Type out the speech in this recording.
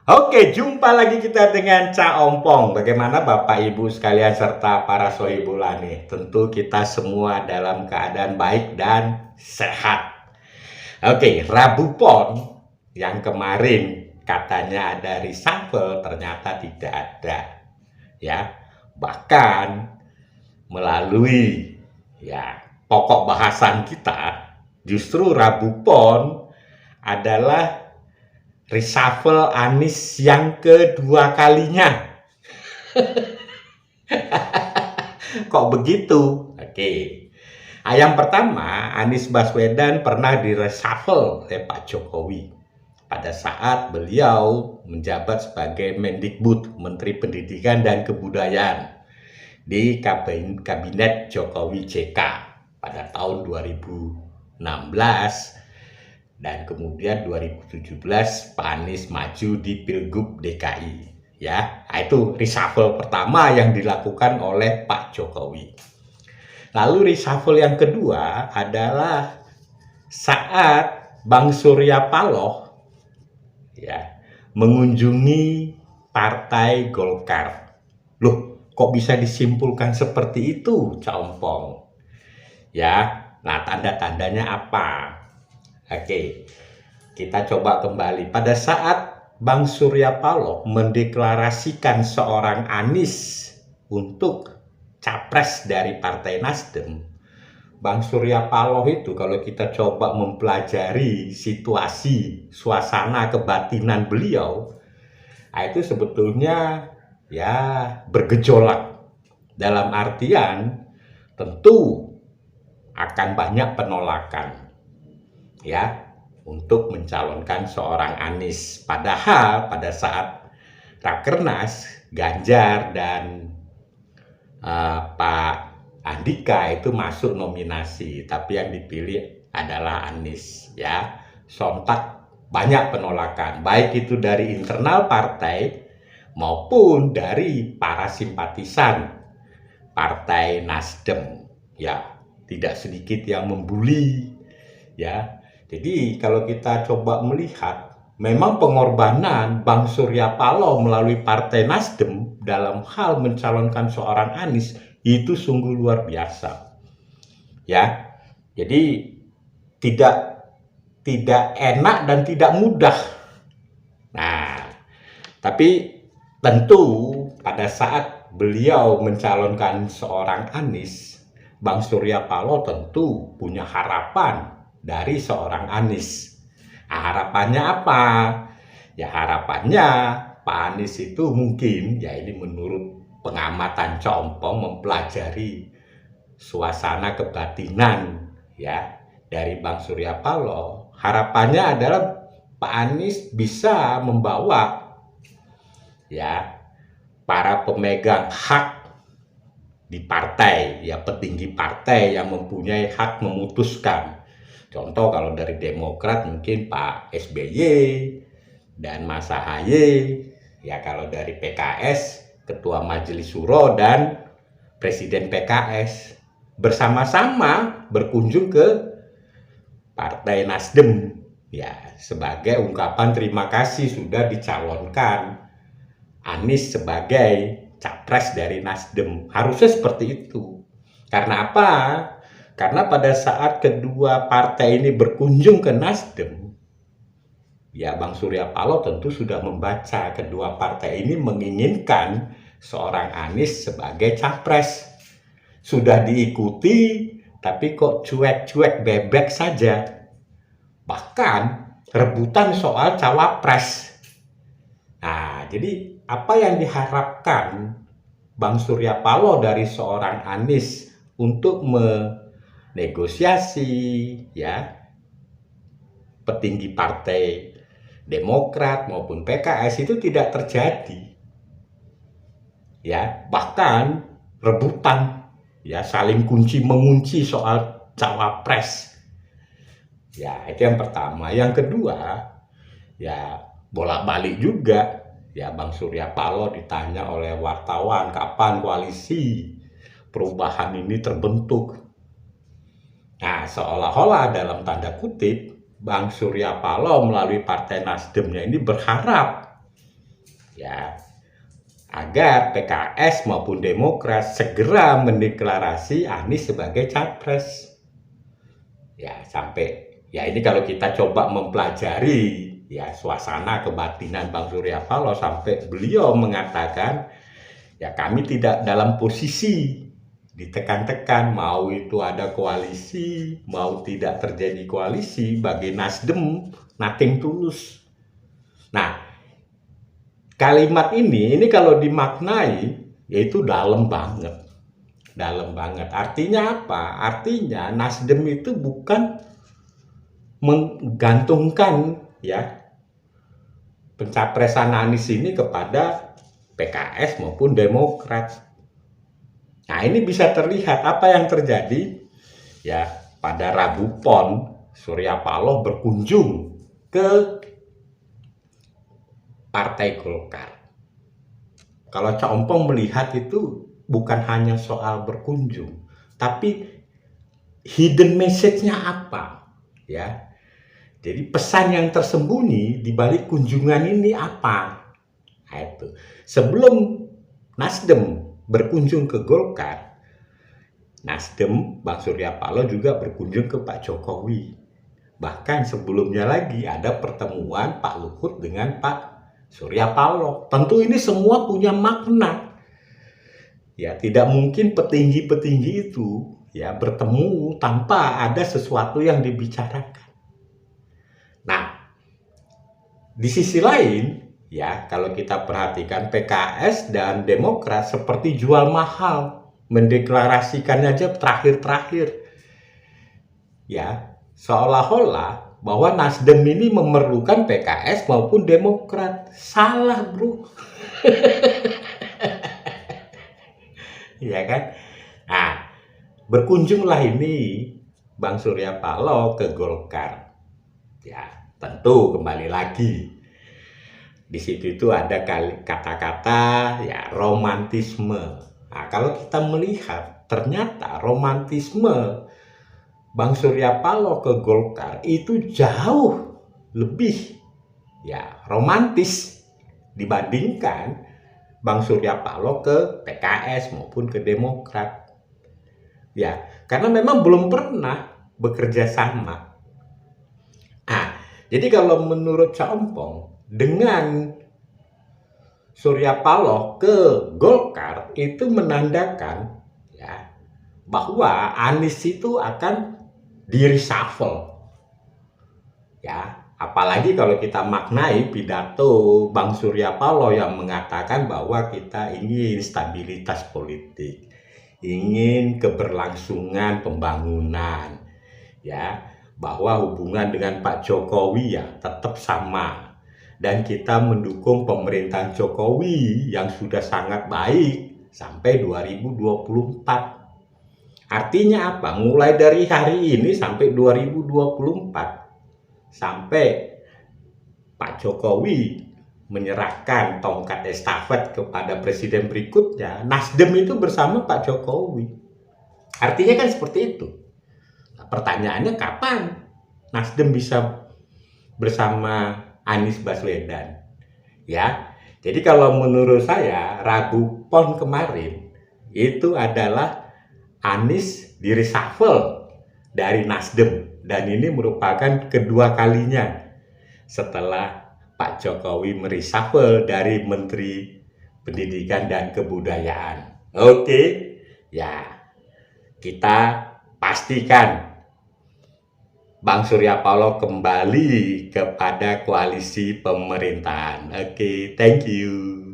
Oke, jumpa lagi kita dengan Ca Ompong. Bagaimana Bapak Ibu sekalian serta para sohibulani? Tentu kita semua dalam keadaan baik dan sehat. Oke, Rabu Pon yang kemarin katanya ada reshuffle ternyata tidak ada. Ya, bahkan melalui pokok bahasan kita justru Rabu Pon adalah reshuffle Anies yang kedua kalinya. Kok begitu? Oke. Yang pertama, Anies Baswedan pernah direshuffle oleh Pak Jokowi pada saat beliau menjabat sebagai Mendikbud, Menteri Pendidikan dan Kebudayaan di Kabinet Jokowi JK pada tahun 2016. Dan kemudian 2017 Pak Anies maju di Pilgub DKI. Ya, itu reshuffle pertama yang dilakukan oleh Pak Jokowi. Lalu reshuffle yang kedua adalah saat Bang Surya Paloh mengunjungi Partai Golkar. Loh, kok bisa disimpulkan seperti itu, Ca Ompong? Ya, nah tanda-tandanya apa? Oke, kita coba kembali. Pada saat Bang Surya Paloh mendeklarasikan seorang Anies untuk capres dari Partai Nasdem, Bang Surya Paloh itu kalau kita coba mempelajari situasi, suasana kebatinan beliau, itu sebetulnya bergejolak. Dalam artian tentu akan banyak penolakan untuk mencalonkan seorang Anies. Padahal pada saat Rakernas, Ganjar dan Pak Andika itu masuk nominasi, tapi yang dipilih adalah Anies. Sontak banyak penolakan, baik itu dari internal partai maupun dari para simpatisan Partai Nasdem. Tidak sedikit yang membuli. Jadi kalau kita coba melihat, memang pengorbanan Bang Surya Paloh melalui Partai Nasdem dalam hal mencalonkan seorang Anies itu sungguh luar biasa. Jadi tidak enak dan tidak mudah. Nah, tapi tentu pada saat beliau mencalonkan seorang Anies, Bang Surya Paloh tentu punya harapan dari seorang Anies. Harapannya apa? Harapannya Pak Anies itu mungkin, ini menurut pengamatan Ca Ompong mempelajari suasana kebatinan dari Bang Surya Paloh. Harapannya adalah Pak Anies bisa membawa para pemegang hak di partai, petinggi partai yang mempunyai hak memutuskan. Contoh kalau dari Demokrat mungkin Pak SBY dan Mas Ahaye, kalau dari PKS Ketua Majelis Syuro dan Presiden PKS bersama-sama berkunjung ke Partai Nasdem sebagai ungkapan terima kasih sudah dicalonkan Anies sebagai capres dari Nasdem. Harusnya seperti itu. Karena apa? Karena pada saat kedua partai ini berkunjung ke Nasdem, Bang Surya Paloh tentu sudah membaca kedua partai ini menginginkan seorang Anies sebagai capres. Sudah diikuti, tapi kok cuek-cuek bebek saja. Bahkan rebutan soal cawapres. Nah, jadi apa yang diharapkan Bang Surya Paloh dari seorang Anies untuk negosiasi petinggi partai Demokrat maupun PKS itu tidak terjadi. Bahkan rebutan saling kunci mengunci soal cawapres. Itu yang pertama. Yang kedua, bolak-balik juga Bang Surya Paloh ditanya oleh wartawan kapan koalisi perubahan ini terbentuk. Nah, seolah-olah dalam tanda kutip Bang Surya Paloh melalui Partai Nasdemnya ini berharap ya, agar PKS maupun Demokrat segera mendeklarasi Anies sebagai capres. Ya, sampai ya ini kalau kita coba mempelajari ya suasana kebatinan Bang Surya Paloh sampai beliau mengatakan ya kami tidak dalam posisi ditekan-tekan, mau itu ada koalisi, mau tidak terjadi koalisi, bagi Nasdem nothing tulus. Nah, kalimat ini kalau dimaknai yaitu dalam banget. Dalam banget. Artinya apa? Artinya Nasdem itu bukan menggantungkan ya pencapresan Anies ini kepada PKS maupun Demokrat. Nah, ini bisa terlihat apa yang terjadi ya pada Rabu Pon, Surya Paloh berkunjung ke Partai Golkar. Kalau Cak Ompong melihat itu bukan hanya soal berkunjung, tapi hidden message-nya apa, ya. Jadi pesan yang tersembunyi di balik kunjungan ini apa? Nah, itu. Sebelum Nasdem berkunjung ke Golkar, Nasdem Bang Surya Paloh juga berkunjung ke Pak Jokowi. Bahkan sebelumnya lagi ada pertemuan Pak Luhut dengan Pak Surya Paloh. Tentu ini semua punya makna. Ya, tidak mungkin petinggi-petinggi itu ya bertemu tanpa ada sesuatu yang dibicarakan. Nah, di sisi lain ya kalau kita perhatikan PKS dan Demokrat seperti jual mahal, mendeklarasikannya aja terakhir-terakhir. Ya, seolah-olah bahwa Nasdem ini memerlukan PKS maupun Demokrat. Salah, bro. Iya kan? Nah, berkunjunglah ini Bang Surya Paloh ke Golkar. Ya, tentu kembali lagi. Di situ itu ada kata-kata ya romantisme. Nah, kalau kita melihat ternyata romantisme Bang Surya Paloh ke Golkar itu jauh lebih ya romantis dibandingkan Bang Surya Paloh ke PKS maupun ke Demokrat. Ya, karena memang belum pernah bekerja sama. Jadi kalau menurut Cak Ompong, dengan Surya Paloh ke Golkar itu menandakan ya bahwa Anies itu akan di-reshuffle. Ya, apalagi kalau kita maknai pidato Bang Surya Paloh yang mengatakan bahwa kita ingin stabilitas politik, ingin keberlangsungan pembangunan, ya, bahwa hubungan dengan Pak Jokowi ya tetap sama, dan kita mendukung pemerintahan Jokowi yang sudah sangat baik sampai 2024. Artinya apa? Mulai dari hari ini sampai 2024, sampai Pak Jokowi menyerahkan tongkat estafet kepada presiden berikutnya, Nasdem itu bersama Pak Jokowi. Artinya kan seperti itu. Nah, pertanyaannya kapan Nasdem bisa bersama Anies Baswedan? Ya, jadi kalau menurut saya Rabu Pon kemarin itu adalah Anies di-reshuffle dari Nasdem, dan ini merupakan kedua kalinya setelah Pak Jokowi mereshuffle dari Menteri Pendidikan dan Kebudayaan. Oke, ya kita pastikan Bang Surya Paloh kembali kepada koalisi pemerintahan. Oke, thank you.